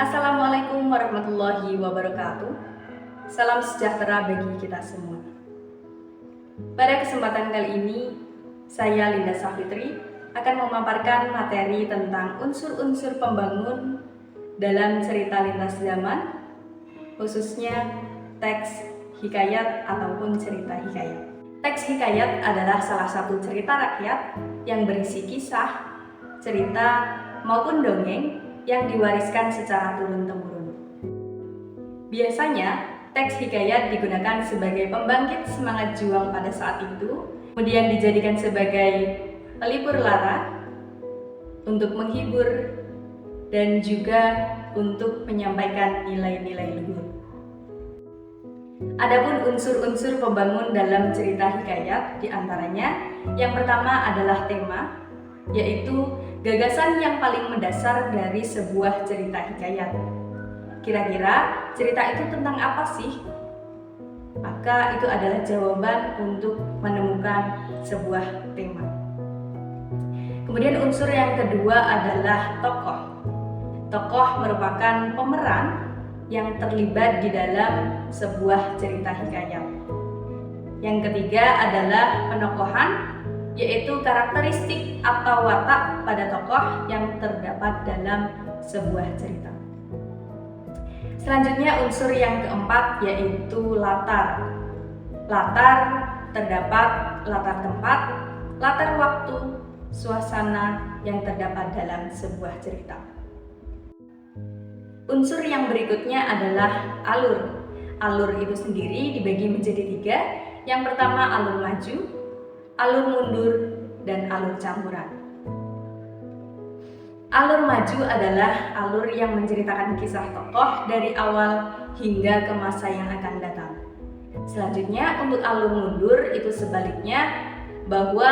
Assalamualaikum warahmatullahi wabarakatuh. Salam sejahtera bagi kita semua. Pada kesempatan kali ini, saya Linda Safitri akan memaparkan materi tentang unsur-unsur pembangun dalam cerita lintas zaman, khususnya teks hikayat ataupun cerita hikayat. Teks hikayat adalah salah satu cerita rakyat yang berisi kisah, cerita, maupun dongeng yang diwariskan secara turun-temurun. Biasanya, teks hikayat digunakan sebagai pembangkit semangat juang pada saat itu, kemudian dijadikan sebagai pelipur lara untuk menghibur dan juga untuk menyampaikan nilai-nilai luhur. Adapun unsur-unsur pembangun dalam cerita hikayat diantaranya, yang pertama adalah tema, yaitu gagasan yang paling mendasar dari sebuah cerita hikayat. Kira-kira cerita itu tentang apa sih? Maka itu adalah jawaban untuk menemukan sebuah tema. Kemudian unsur yang kedua adalah tokoh. Tokoh merupakan pemeran yang terlibat di dalam sebuah cerita hikayat. Yang ketiga adalah penokohan, yaitu karakteristik atau watak pada tokoh yang terdapat dalam sebuah cerita. Selanjutnya unsur yang keempat yaitu latar. Latar terdapat latar tempat, latar waktu, suasana yang terdapat dalam sebuah cerita. Unsur yang berikutnya adalah alur. Alur itu sendiri dibagi menjadi tiga. Yang pertama alur maju, alur mundur, dan alur campuran. Alur maju adalah alur yang menceritakan kisah tokoh dari awal hingga ke masa yang akan datang. Selanjutnya untuk alur mundur itu sebaliknya, bahwa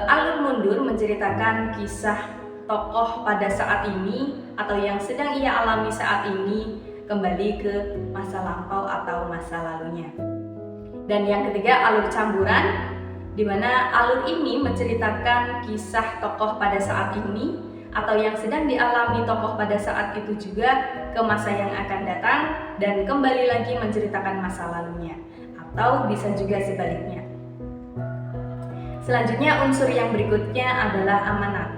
alur mundur menceritakan kisah tokoh pada saat ini atau yang sedang ia alami saat ini kembali ke masa lampau atau masa lalunya. Dan yang ketiga alur campuran, di mana alur ini menceritakan kisah tokoh pada saat ini atau yang sedang dialami tokoh pada saat itu juga ke masa yang akan datang dan kembali lagi menceritakan masa lalunya, atau bisa juga sebaliknya. Selanjutnya unsur yang berikutnya adalah amanat.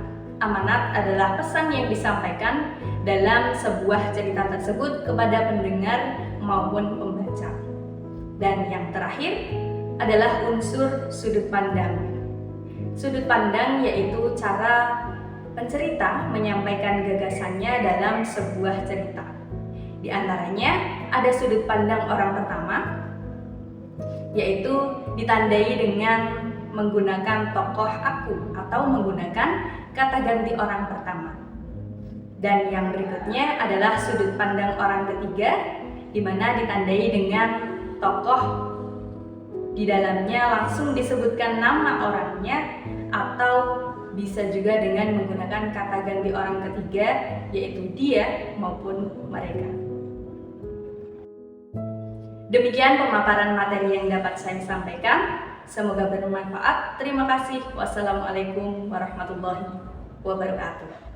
Amanat adalah pesan yang disampaikan dalam sebuah cerita tersebut kepada pendengar maupun pembaca. Dan yang terakhir adalah unsur sudut pandang. Sudut pandang yaitu cara pencerita menyampaikan gagasannya dalam sebuah cerita. Di antaranya ada sudut pandang orang pertama, yaitu ditandai dengan menggunakan tokoh aku atau menggunakan kata ganti orang pertama. Dan yang berikutnya adalah sudut pandang orang ketiga, di mana ditandai dengan tokoh di dalamnya langsung disebutkan nama orangnya, atau bisa juga dengan menggunakan kata ganti orang ketiga, yaitu dia maupun mereka. Demikian pemaparan materi yang dapat saya sampaikan. Semoga bermanfaat. Terima kasih. Wassalamualaikum warahmatullahi wabarakatuh.